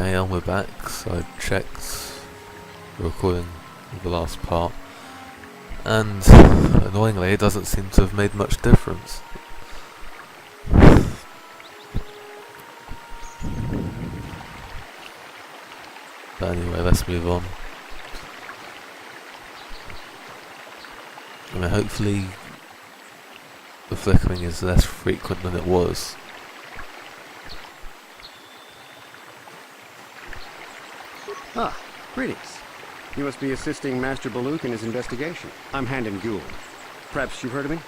Okay, and we're back. So I checked the recording of the last part, and annoyingly it doesn't seem to have made much difference. But anyway, let's move on. I mean, hopefully the flickering is less frequent than it was. Ah, greetings. You must be assisting Master Baluk in his investigation. I'm Handon Gould. Perhaps you've heard of me?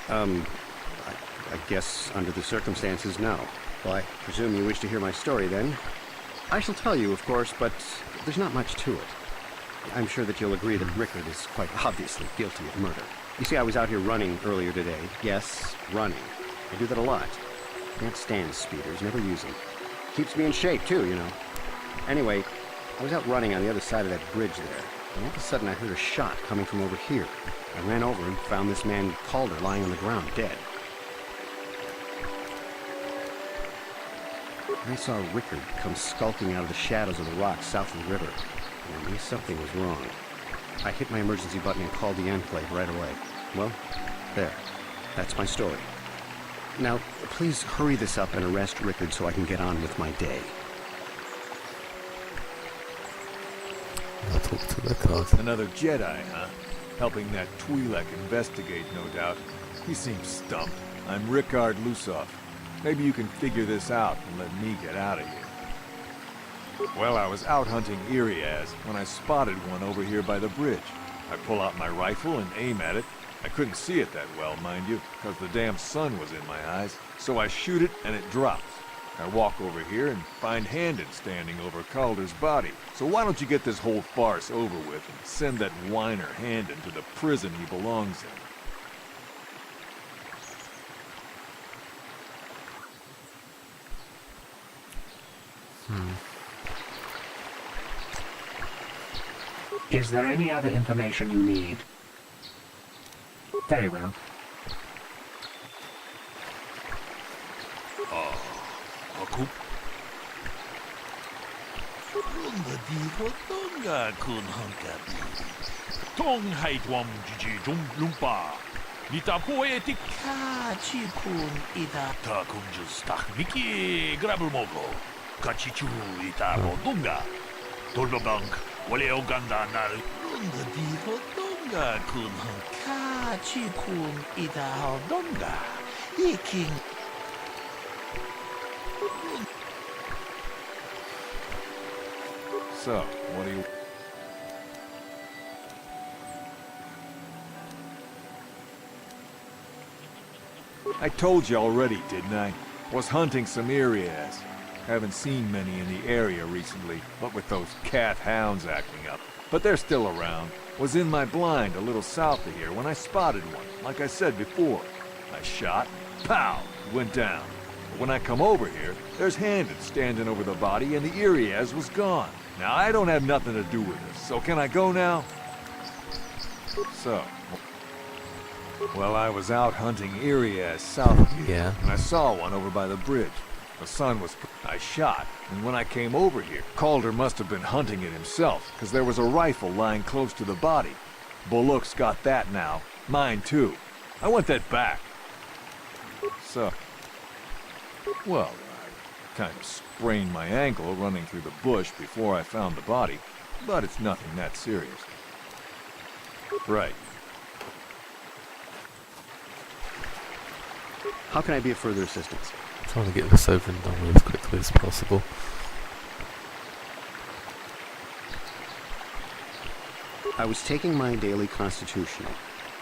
I guess under the circumstances, no. Well, I presume you wish to hear my story then. I shall tell you, of course, but there's not much to it. I'm sure that you'll agree that Rickard is quite obviously guilty of murder. You see, I was out here running earlier today. Yes, running. I do that a lot. Can't stand speeders, never use them. Keeps me in shape, too, you know. Anyway, I was out running on the other side of that bridge there, and all of a sudden I heard a shot coming from over here. I ran over and found this man Calder lying on the ground, dead. I saw Rickard come skulking out of the shadows of the rocks south of the river, and I knew something was wrong. I hit my emergency button and called the Enclave right away. Well, there. That's my story. Now, please hurry this up and arrest Rickard so I can get on with my day. I'll talk to the card. Another Jedi, huh? Helping that Twi'lek investigate, no doubt. He seems stumped. I'm Rickard Lusov. Maybe you can figure this out and let me get out of here. Well, I was out hunting Iriaz when I spotted one over here by the bridge. I pull out my rifle and aim at it. I couldn't see it that well, mind you, because the damn sun was in my eyes. So I shoot it and it drops. I walk over here and find Handon standing over Calder's body. So why don't you get this whole farce over with and send that whiner Handon to the prison he belongs in? Is there any other information you need? Very well. Aku? Runga diho tonga kun hangkabi. Tong hai tuam jiji jung lumpa. Nita poe tik kachi kun ita ta kunjus tak miki grabul mogo. Kachichu ita rodunga. Tolbank wale oganda naru. Runga diho tonga kun kachi kun ita rodunga. Iking. So, what do you... I told you already, didn't I? Was hunting some Iriaz. Haven't seen many in the area recently, what with those cat hounds acting up. But they're still around. Was in my blind a little south of here when I spotted one, like I said before. I shot, pow, went down. But when I come over here, there's Handon standing over the body and the Iriaz was gone. Now, I don't have nothing to do with this, so can I go now? So, well, I was out hunting Iriaz south of here, Yeah. and I saw one over by the bridge. The sun was... I shot, and when I came over here, Calder must have been hunting it himself, because there was a rifle lying close to the body. Baluk's got that now. Mine, too. I want that back. So... well, I kind of sprained my ankle running through the bush before I found the body, but it's nothing that serious. Right. How can I be of further assistance? I'm trying to get this over and done with as quickly as possible. I was taking my daily constitutional.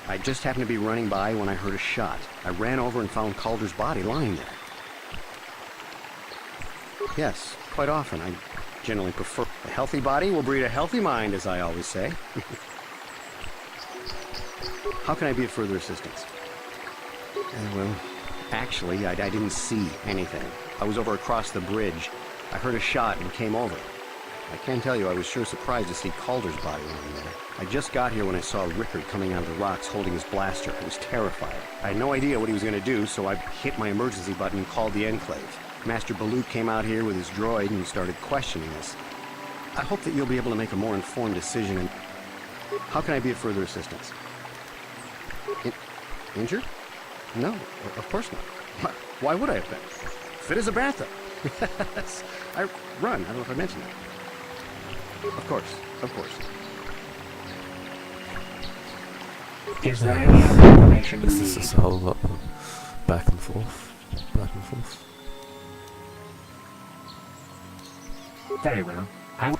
I just happened to be running by when I heard a shot. I ran over and found Calder's body lying there. Yes, quite often. I generally prefer... a healthy body will breed a healthy mind, as I always say. How can I be of further assistance? Well, actually, I didn't see anything. I was over across the bridge. I heard a shot and came over. I can tell you I was sure surprised to see Calder's body lying there. I just got here when I saw Rickard coming out of the rocks holding his blaster. I was terrified. I had no idea what he was going to do, so I hit my emergency button and called the Enclave. Master Baluk came out here with his droid and started questioning us. I hope that you'll be able to make a more informed decision. And how can I be of further assistance? Injured? No, of course not. Why would I have been? Fit as a bathtub. I run. I don't know if I mentioned that. Of course, of course. Is there any other information you This is need? just a whole lot of back and forth, back and forth. Very well. I will.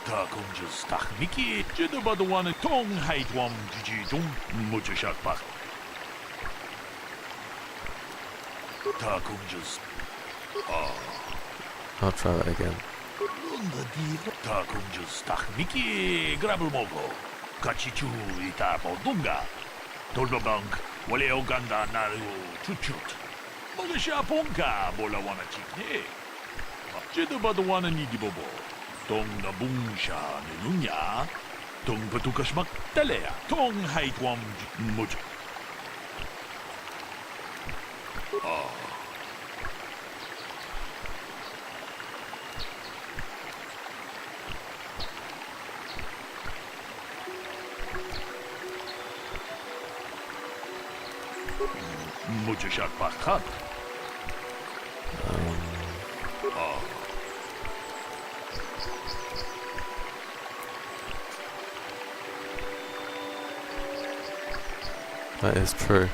Takunja stach Mickey, Jidabadawana Tong Haitwam Jijum Muchashak Bach. Takunjas. I'll try that again. Takunjas stach Mickey, Grabelmogo, Kachichu Itapo Dunga, Tolbabank, Waleo Ganda Naru Chuchut, Molisha Ponka, Bolawana Chikne, Jidabadawana Nidibobo. Tong na bungsha nilunya, tong patukasmak talea, tong haitwam muj. Mujashak pakat. That is true.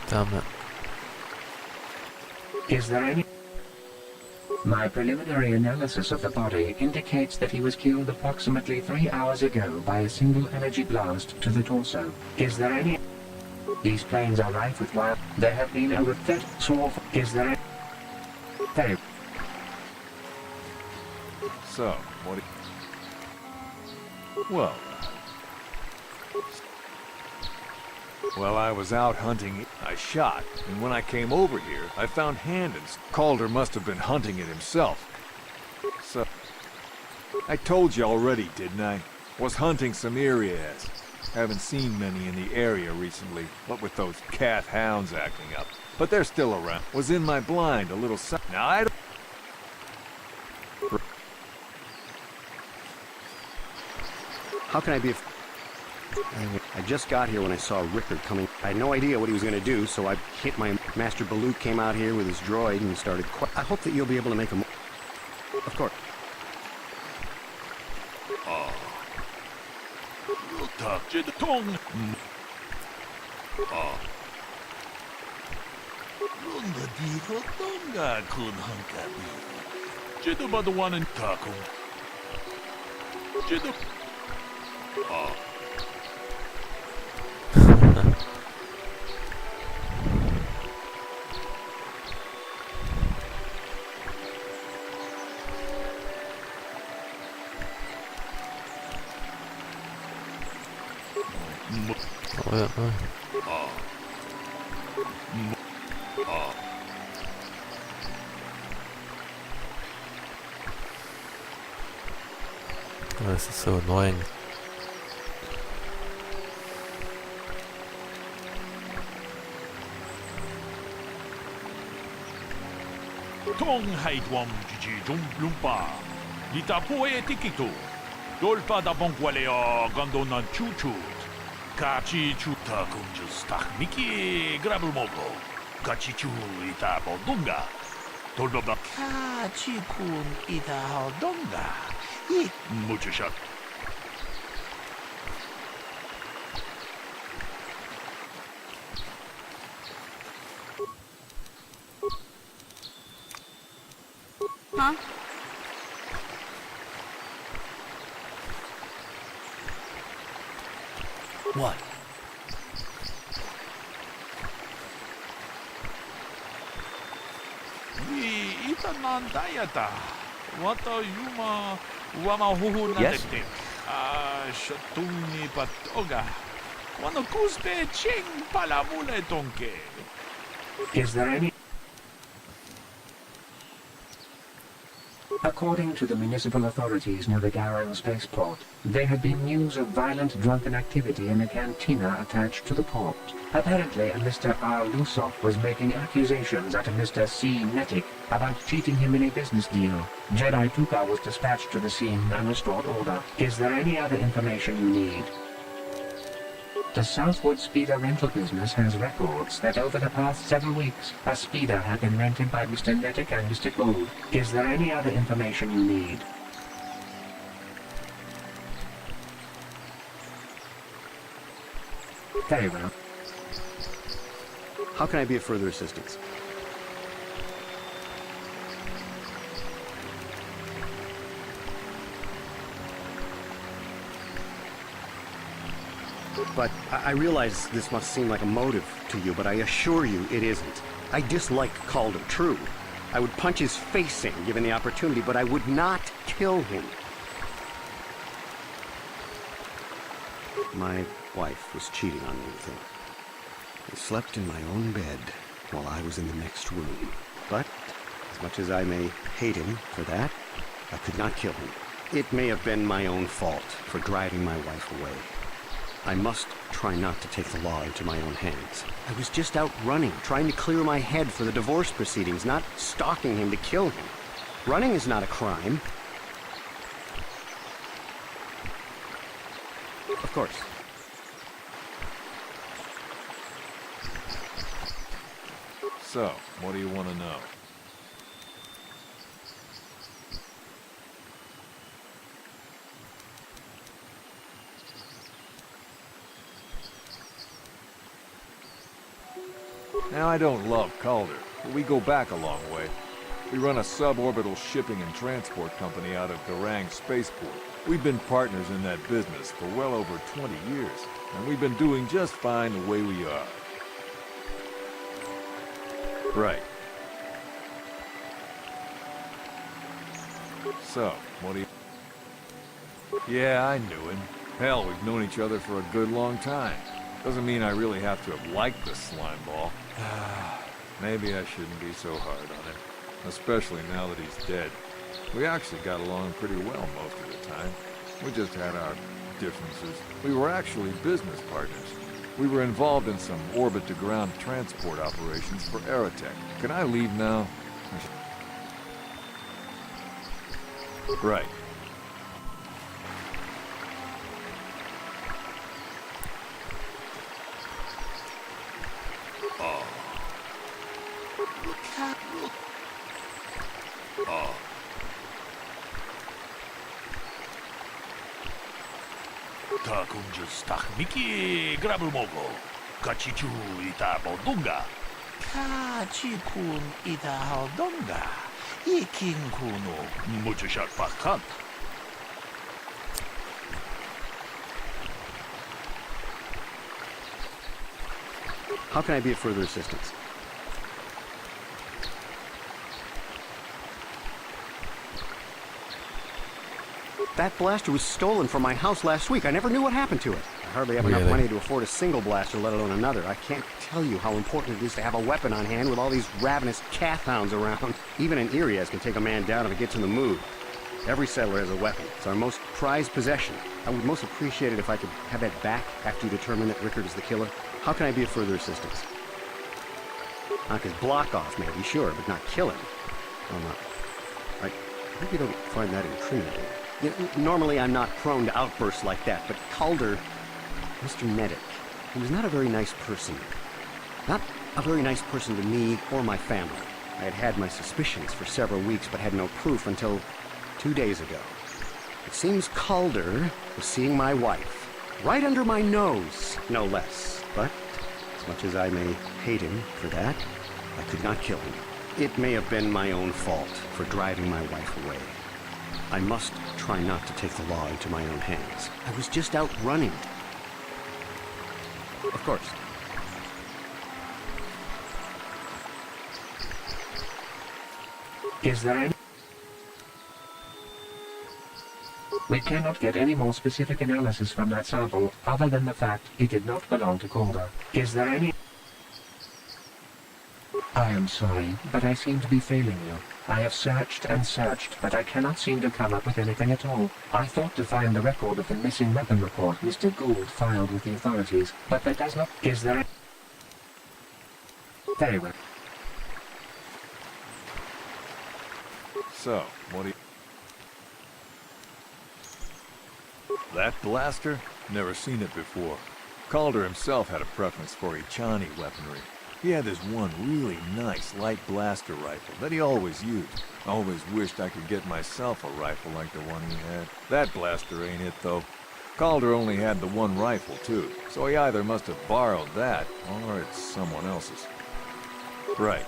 Damn it. Is there any... My preliminary analysis of the body indicates that he was killed approximately 3 hours ago by a single energy blast to the torso. Is there any... These planes are rife with wild... There have been over 30 small... Is there any... Very... So, what do you... Well, I was out hunting. I shot, and when I came over here, I found Handens. Calder must have been hunting it himself. So... I told you already, didn't I? Was hunting some areas. Haven't seen many in the area recently, what with those cat hounds acting up. But they're still around. Was in my blind a little... Now I don't... How can I be of... I just got here when I saw Rickard coming. I had no idea what he was going to do, so I hit my... Master Baluk came out here with his droid and started... I hope that you'll be able to make a... Of course. Tong. Jidabadawan and Taco. Jidab. I don't know. Oh, this is so annoying. Tong haitwam jijum lumpa. Litapoe tikito. Dolpa da bonqualeo gandonan chuchut. Kachi chuta kunjus tak miki grabelmogo. Kachi chu ita bodunga. Dolba kachi kun ita hodonga. Muchashak. Huh? What? ita nan dayata. Wata yuma wama huhu Yes? nadektik. Shatuni patoga. Wano kuspe ching palamule tonke. Is there any... According to the municipal authorities near the Garang spaceport, there had been news of violent drunken activity in a cantina attached to the port. Apparently, a Mr. R. Lusov was making accusations at a Mr. C. Netic about cheating him in a business deal. Jedi Tuka was dispatched to the scene and restored order. Is there any other information you need? The Southwood Speeder rental business has records that over the past several weeks, a speeder had been rented by Mr. Netic and Mr. Gould. Is there any other information you need? Very well. How can I be of further assistance? But I realize this must seem like a motive to you, but I assure you it isn't. I dislike Calder, true. I would punch his face in, given the opportunity, but I would not kill him. My wife was cheating on me with him. I slept in my own bed while I was in the next room. But, as much as I may hate him for that, I could not kill him. It may have been my own fault for driving my wife away. I must try not to take the law into my own hands. I was just out running, trying to clear my head for the divorce proceedings, not stalking him to kill him. Running is not a crime. Of course. So, what do you want to know? Now, I don't love Calder, but we go back a long way. We run a suborbital shipping and transport company out of Garang Spaceport. We've been partners in that business for well over 20 years, and we've been doing just fine the way we are. Right. So, what do you... Yeah, I knew him. Hell, we've known each other for a good long time. Doesn't mean I really have to have liked the slime ball. Maybe I shouldn't be so hard on it. Especially now that he's dead. We actually got along pretty well most of the time. We just had our differences. We were actually business partners. We were involved in some orbit-to-ground transport operations for Aerotech. Can I leave now? Right. Ta kunju stach miki grabumogo. Kachichu ita bodunga. Kachikun ita haldonga. Ikin kuno mujushak pakat. How can I be of further assistance? That blaster was stolen from my house last week. I never knew what happened to it. I hardly have enough Really? money to afford a single blaster, let alone another. I can't tell you how important it is to have a weapon on hand with all these ravenous cath hounds around. Even an Irias can take a man down if it gets in the mood. Every settler has a weapon. It's our most prized possession. I would most appreciate it if I could have that back after you determine that Rickard is the killer. How can I be of further assistance? Knock his block off, maybe, sure, but not kill him. Well, not. I hope you don't find that incriminating. You know, normally I'm not prone to outbursts like that, but Calder, Mr. Netic, he was not a very nice person. Not a very nice person to me or my family. I had had my suspicions for several weeks, but had no proof until 2 days ago. It seems Calder was seeing my wife, right under my nose, no less. But, as much as I may hate him for that, I could not kill him. It may have been my own fault for driving my wife away. I must try not to take the law into my own hands. I was just out running. Of course. Is there any... We cannot get any more specific analysis from that sample, other than the fact it did not belong to Calder. Is there any... I am sorry, but I seem to be failing you. I have searched and searched, but I cannot seem to come up with anything at all. I thought to find the record of the missing weapon report Mr. Gould filed with the authorities, but that does not... Is there... Very well. So, what do you... That blaster? Never seen it before. Calder himself had a preference for Juhani weaponry. He had this one really nice light blaster rifle that he always used. Always wished I could get myself a rifle like the one he had. That blaster ain't it, though. Calder only had the one rifle, too, so he either must have borrowed that, or it's someone else's. Right.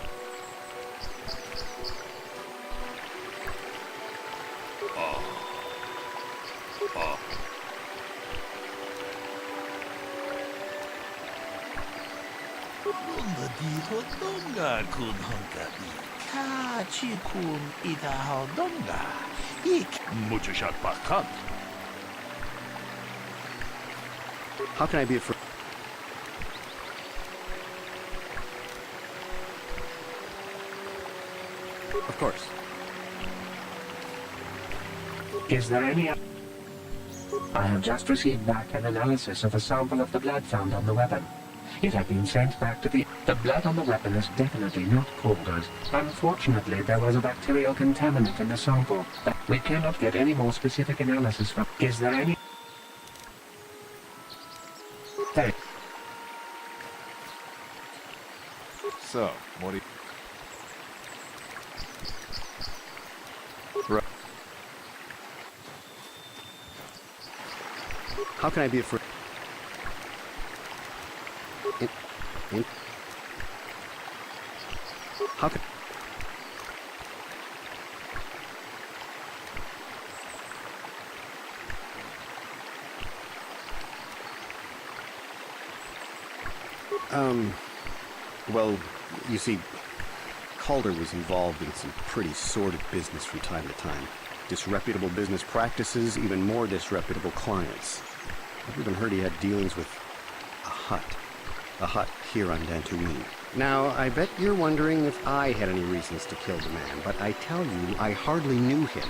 How can I be a friend? Of course. Is there any... I have just received back an analysis of a sample of the blood found on the weapon. It had been sent back to the... The blood on the weapon is definitely not Calder's. Unfortunately, there was a bacterial contaminant in the sample. But we cannot get any more specific analysis from... Is there any... There... So, what do you... Right. How can I be a friend? How can... Well, you see, Calder was involved in some pretty sordid business from time to time. Disreputable business practices, even more disreputable clients. I've even heard he had dealings with a hut here on Dantooine. Now, I bet you're wondering if I had any reasons to kill the man, but I tell you, I hardly knew him.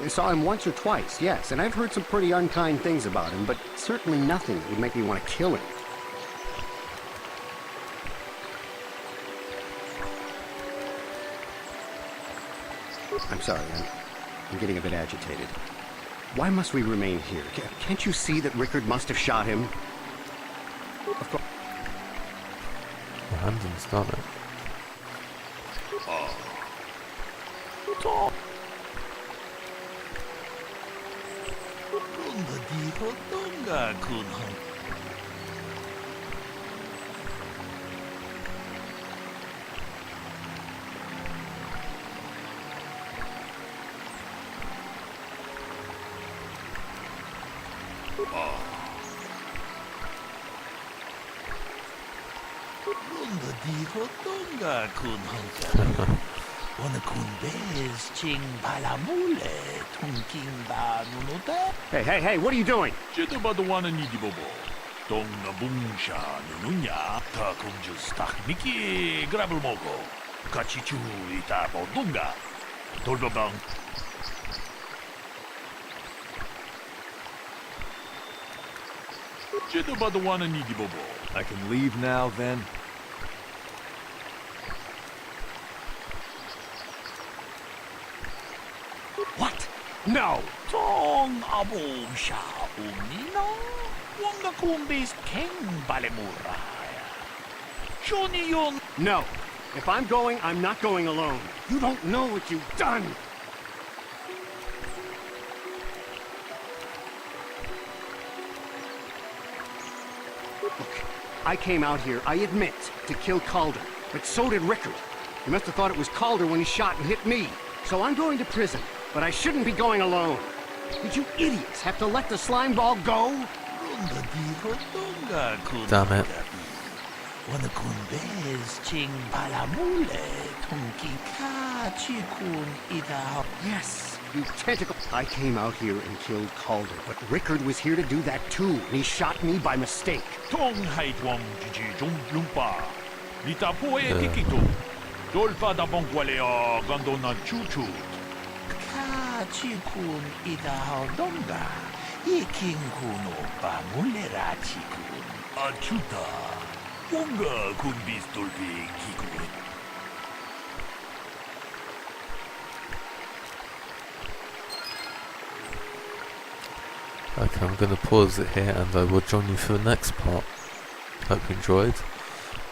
I saw him once or twice, yes, and I've heard some pretty unkind things about him, but certainly nothing that would make me want to kill him. I'm sorry, I'm getting a bit agitated. Why must we remain here? Can't you see that Rickard must have shot him? Of course. Brandon's done it. Hey, what are you doing? I can leave now, then? What? No! Tong abom siya umina. Wanga kumbis keng balemura. Johnny yon. No. If I'm going, I'm not going alone. You don't know what you've done! Look, I came out here, I admit, to kill Calder. But so did Rickard. He must have thought it was Calder when he shot and hit me. So I'm going to prison. But I shouldn't be going alone. Did you idiots have to let the slime ball go? Damn it. Wanakun bez ching palamule tunkika chikun ida. Yes, you tentacle. I came out here and killed Calder, but Rickard was here to do that too, and he shot me by mistake. Tong haitwam jiji jung lumpa. Nita poe tikitu. Dolpa da bongwaleo gandona chuchu. Ka chikun ida donga. Iking kuno pa mulera chikun. Achuta. Unga kun bistolpi kikun. Okay, I'm going to pause it here and I will join you for the next part. Hope you enjoyed.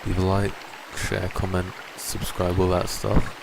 Leave a like, share, comment, subscribe, all that stuff.